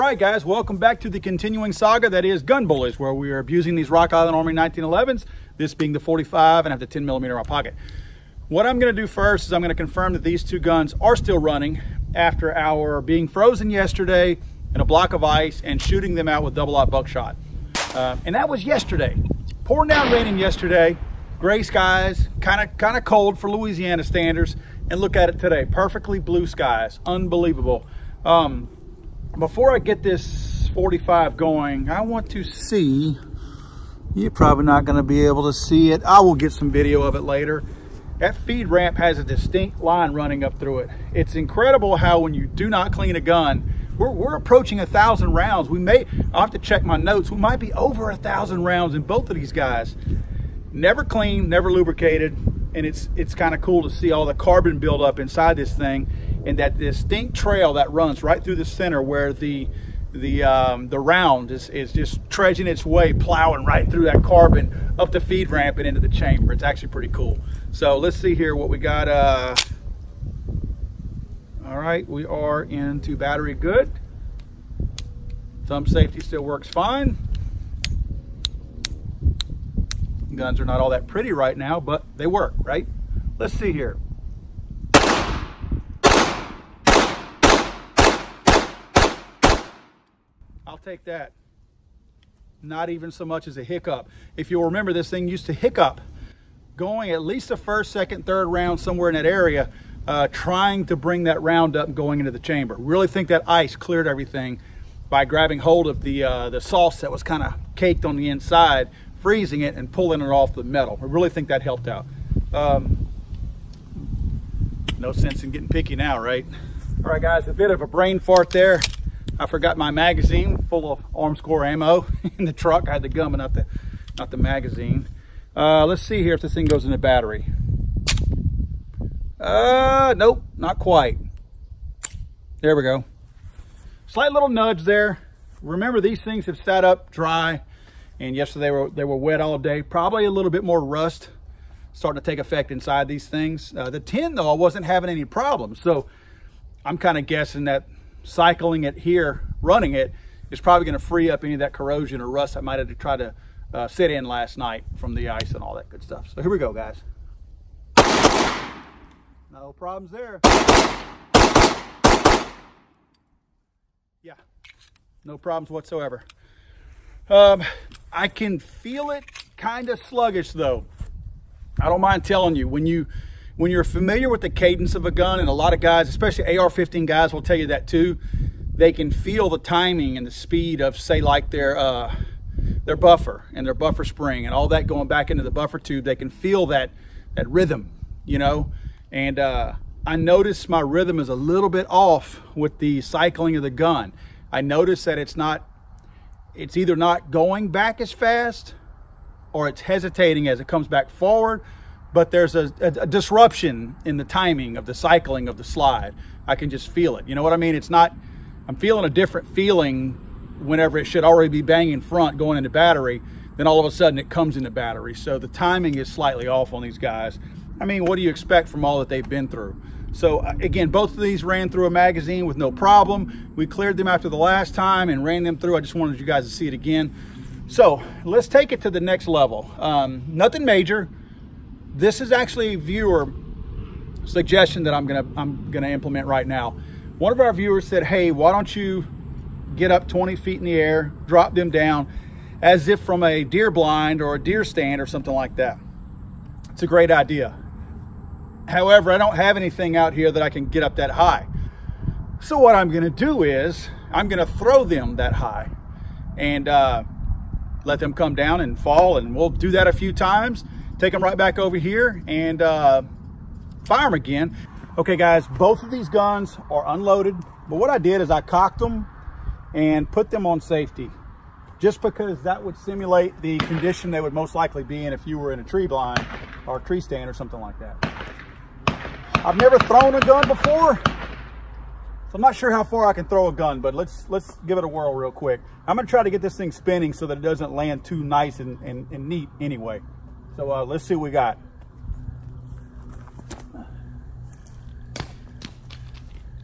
right, guys, welcome back to the continuing saga that is Gun Bullies, where we are abusing these Rock Island Armory 1911s, this being the 45, and I have the 10mm in my pocket. What I'm going to do first is I'm going to confirm that these two guns are still running after our being frozen yesterday in a block of ice and shooting them out with double-aught buckshot. And that was yesterday. Pouring down raining yesterday, gray skies, kind of cold for Louisiana standards, and look at it today, perfectly blue skies, unbelievable. Before I get this 45 going, I want to see, you're probably not going to be able to see it. I will get some video of it later. That feed ramp has a distinct line running up through it. It's incredible how when you do not clean a gun, we're approaching 1,000 rounds. I'll have to check my notes. We might be over 1,000 rounds in both of these guys. Never cleaned, never lubricated, and it's kind of cool to see all the carbon build up inside this thing, and that distinct trail that runs right through the center where the round is just trudging its way, plowing right through that carbon up the feed ramp and into the chamber. It's actually pretty cool. So let's see here what we got. All right, we are into battery good. Thumb safety still works fine. Guns are not all that pretty right now, but they work, right? Let's see here. I'll take that. Not even so much as a hiccup. If you'll remember, this thing used to hiccup going at least the first, second, third round somewhere in that area, trying to bring that round up and going into the chamber. Really think that ice cleared everything by grabbing hold of the sauce that was kind of caked on the inside, freezing it and pulling it off the metal. I really think that helped out. No sense in getting picky now, right? All right, guys, a bit of a brain fart there. I forgot my magazine full of Armscore ammo in the truck. I had the gun, but not the magazine. Let's see here if this thing goes in the battery. Nope, not quite. There we go. Slight little nudge there. Remember, these things have sat up dry, and yesterday they were wet all day. Probably a little bit more rust starting to take effect inside these things. The tin, though, I wasn't having any problems, so I'm kind of guessing that cycling it here, running it, is probably going to free up any of that corrosion or rust I might have tried to sit in last night from the ice and all that good stuff. So here we go, guys. No problems there. Yeah, no problems whatsoever. I can feel it kind of sluggish though. I don't mind telling you, when you're familiar with the cadence of a gun, and a lot of guys, especially AR-15 guys, will tell you that too, they can feel the timing and the speed of, say, like their buffer and their buffer spring and all that going back into the buffer tube. They can feel that rhythm, you know. And I noticed my rhythm is a little bit off with the cycling of the gun. I noticed that it's either not going back as fast or it's hesitating as it comes back forward, but there's a disruption in the timing of the cycling of the slide. I can just feel it. You know what I mean? I'm feeling a different feeling whenever it should already be banging front going into battery, then all of a sudden it comes into battery. So the timing is slightly off on these guys. I mean, what do you expect from all that they've been through? So again, both of these ran through a magazine with no problem. We cleared them after the last time and ran them through. I just wanted you guys to see it again. So let's take it to the next level. Nothing major. This is actually a viewer suggestion that I'm gonna implement right now. One of our viewers said, hey, why don't you get up 20 feet in the air, drop them down as if from a deer blind or a deer stand or something like that. It's a great idea. However, I don't have anything out here that I can get up that high. So what I'm gonna do is I'm gonna throw them that high and let them come down and fall, and we'll do that a few times, take them right back over here and fire them again. Okay guys, both of these guns are unloaded, but what I did is I cocked them and put them on safety, just because that would simulate the condition they would most likely be in if you were in a tree blind or a tree stand or something like that. I've never thrown a gun before, so I'm not sure how far I can throw a gun, but let's give it a whirl real quick. I'm gonna try to get this thing spinning so that it doesn't land too nice and neat anyway. So let's see what we got.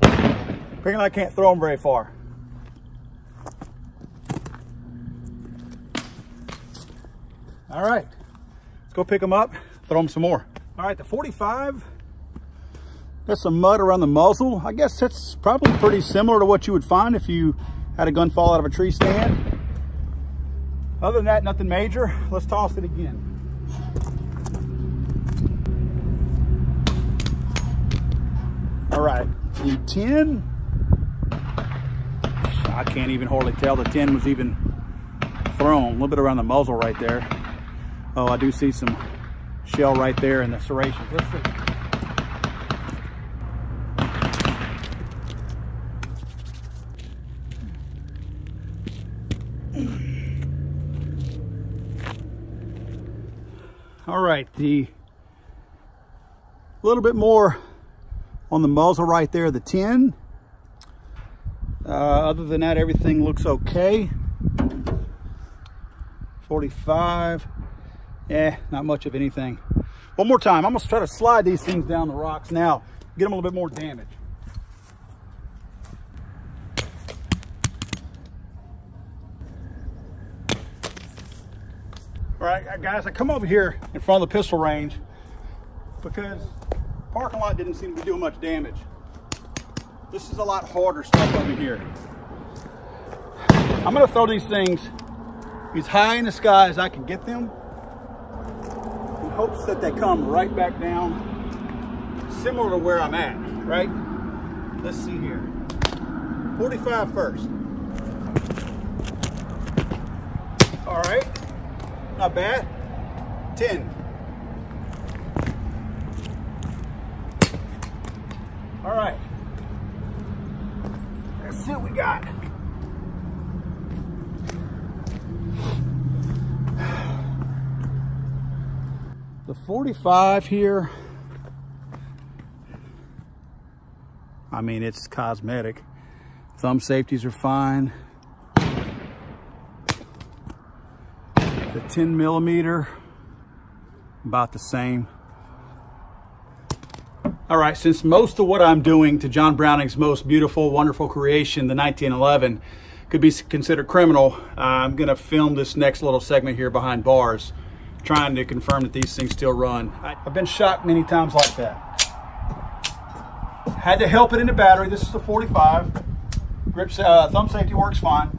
Apparently I can't throw them very far. All right, let's go pick them up, throw them some more. All right, the 45, got some mud around the muzzle. I guess that's probably pretty similar to what you would find if you had a gun fall out of a tree stand. Other than that, nothing major. Let's toss it again. All right, the 10. I can't even hardly tell the 10 was even thrown. A little bit around the muzzle right there. Oh, I do see some shell right there in the serrations. Let's see. All right, the little bit more on the muzzle right there, the 10. Other than that, everything looks okay. 45, not much of anything. One more time, I'm gonna try to slide these things down the rocks now, get them a little bit more damage. All right, guys, I come over here in front of the pistol range because the parking lot didn't seem to be doing much damage. This is a lot harder stuff over here. I'm gonna throw these things as high in the sky as I can get them in hopes that they come right back down, similar to where I'm at, right? Let's see here. 45 first. All right. Not bad. 10. All right. Let's see what we got. The 45 here, I mean, it's cosmetic. Thumb safeties are fine. The 10 millimeter, about the same. All right, since most of what I'm doing to John Browning's most beautiful, wonderful creation, the 1911, could be considered criminal, I'm gonna film this next little segment here behind bars, trying to confirm that these things still run. I've been shot many times like that. Had to help it in the battery. This is the 45. Grips, thumb safety works fine.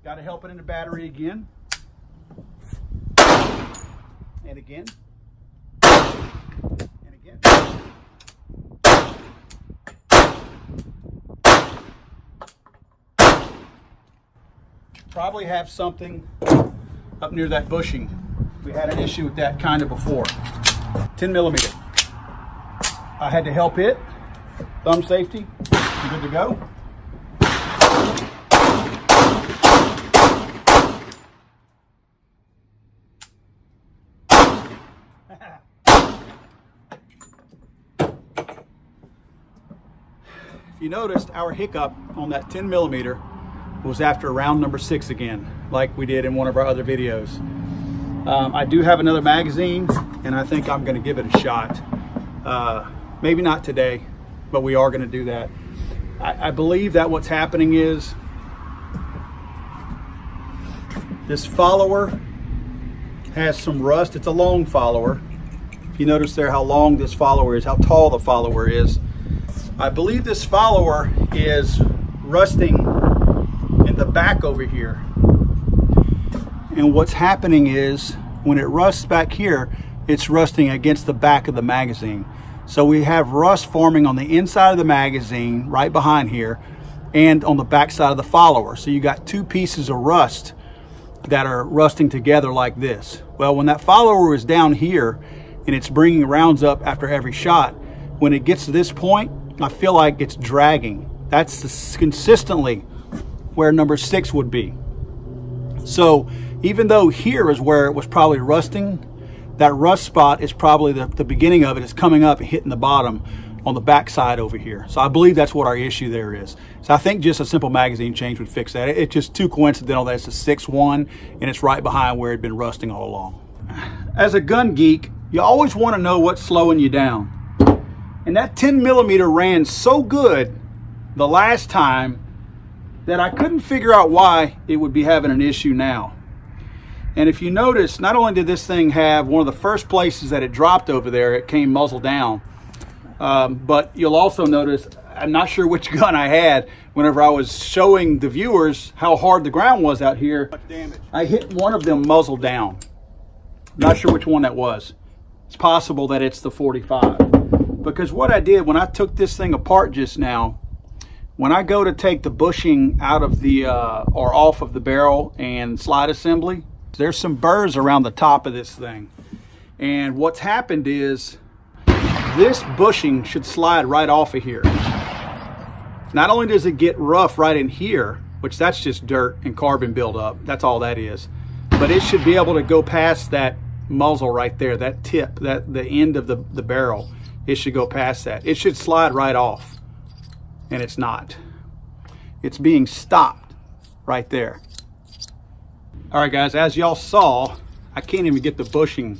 Got to help it in the battery again. And again. And again. Probably have something up near that bushing. We had an issue with that kind of before. 10 millimeter. I had to help it. Thumb safety, good to go. If you noticed, our hiccup on that 10 millimeter was after round number 6 again, like we did in one of our other videos. I do have another magazine, and I think I'm gonna give it a shot. Maybe not today, but we are gonna do that. I believe that what's happening is this follower has some rust. It's a long follower. If you notice there how long this follower is, how tall the follower is, I believe this follower is rusting in the back over here. And what's happening is when it rusts back here, it's rusting against the back of the magazine. So we have rust forming on the inside of the magazine right behind here and on the back side of the follower. So you got two pieces of rust that are rusting together like this. Well, when that follower is down here and it's bringing rounds up after every shot, when it gets to this point, I feel like it's dragging. That's consistently where number 6 would be. So even though here is where it was probably rusting, that rust spot is probably the beginning of it is coming up and hitting the bottom on the back side over here. So I believe that's what our issue there is. So I think just a simple magazine change would fix that. It's just too coincidental that it's a 6.1 and it's right behind where it'd been rusting all along. As a gun geek, you always want to know what's slowing you down. And that 10 millimeter ran so good the last time that I couldn't figure out why it would be having an issue now. And if you notice, not only did this thing have one of the first places that it dropped over there, it came muzzle down, but you'll also notice, I'm not sure which gun I had, whenever I was showing the viewers how hard the ground was out here, I hit one of them muzzle down. Not sure which one that was. It's possible that it's the 45. Because what I did when I took this thing apart just now, when I go to take the bushing out of the, or off of the barrel and slide assembly, there's some burrs around the top of this thing. And what's happened is this bushing should slide right off of here. Not only does it get rough right in here, which that's just dirt and carbon buildup, that's all that is, but it should be able to go past that muzzle right there, that tip, that the end of the barrel. It should go past that. It should slide right off, and it's not. It's being stopped right there. All right, guys, as y'all saw, I can't even get the bushing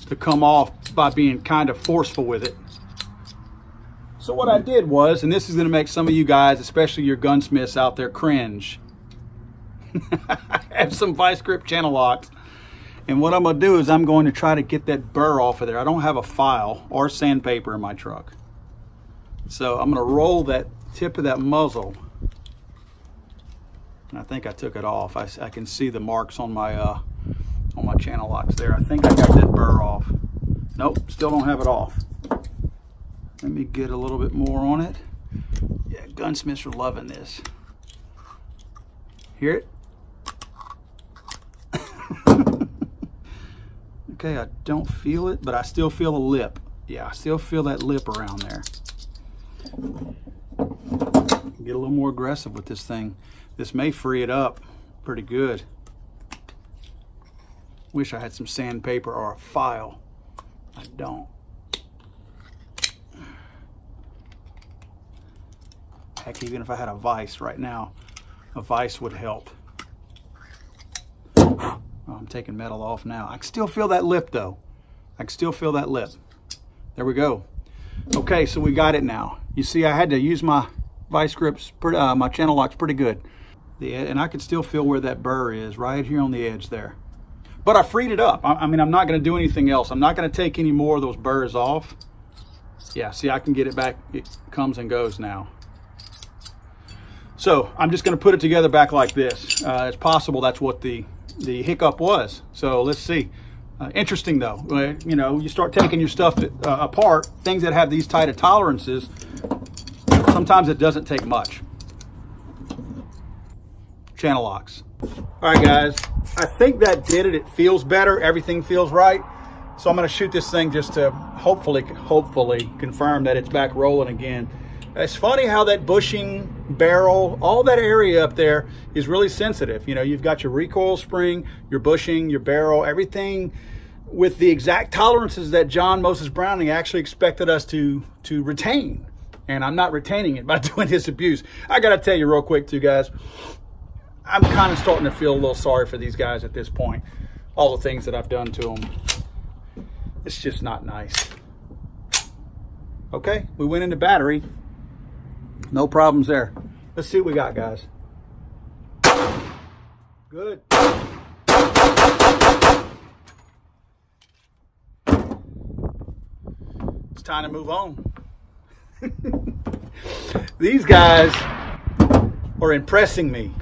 to come off by being kind of forceful with it. So what I did was, and this is gonna make some of you guys, especially your gunsmiths out there, cringe. I have some vice grip channel locks. And what I'm gonna do is I'm going to try to get that burr off of there. I don't have a file or sandpaper in my truck. So I'm gonna roll that tip of that muzzle. And I think I took it off. I can see the marks on my channel locks there. I think I got that burr off. Nope, still don't have it off. Let me get a little bit more on it. Yeah, gunsmiths are loving this. Hear it? Okay, I don't feel it, but I still feel a lip. Yeah, I still feel that lip around there. Get a little more aggressive with this thing. This may free it up pretty good. Wish I had some sandpaper or a file. I don't. Heck, even if I had a vise right now, a vise would help. Oh, I'm taking metal off now. I can still feel that lip though. I can still feel that lip. There we go. Okay, so we got it now. You see, I had to use my vice grips, my channel locks pretty good. And I can still feel where that burr is, right here on the edge there. But I freed it up. I mean, I'm not gonna do anything else. I'm not gonna take any more of those burrs off. Yeah, see, I can get it back. It comes and goes now. So I'm just gonna put it together back like this. It's possible that's what the hiccup was. So let's see. Interesting though, you know, you start taking your stuff apart, things that have these tight of tolerances, sometimes it doesn't take much. Channel locks. All right, guys, I think that did it. It feels better. Everything feels right. So I'm going to shoot this thing just to hopefully confirm that it's back rolling again. It's funny how that bushing, barrel, all that area up there is really sensitive. You know, you've got your recoil spring, your bushing, your barrel, everything with the exact tolerances that John Moses Browning actually expected us to retain. And I'm not retaining it by doing this abuse. I got to tell you real quick too, guys. I'm kind of starting to feel a little sorry for these guys at this point. All the things that I've done to them. It's just not nice. Okay, we went into battery. No problems there. Let's see what we got, guys. Good. It's time to move on. These guys are impressing me.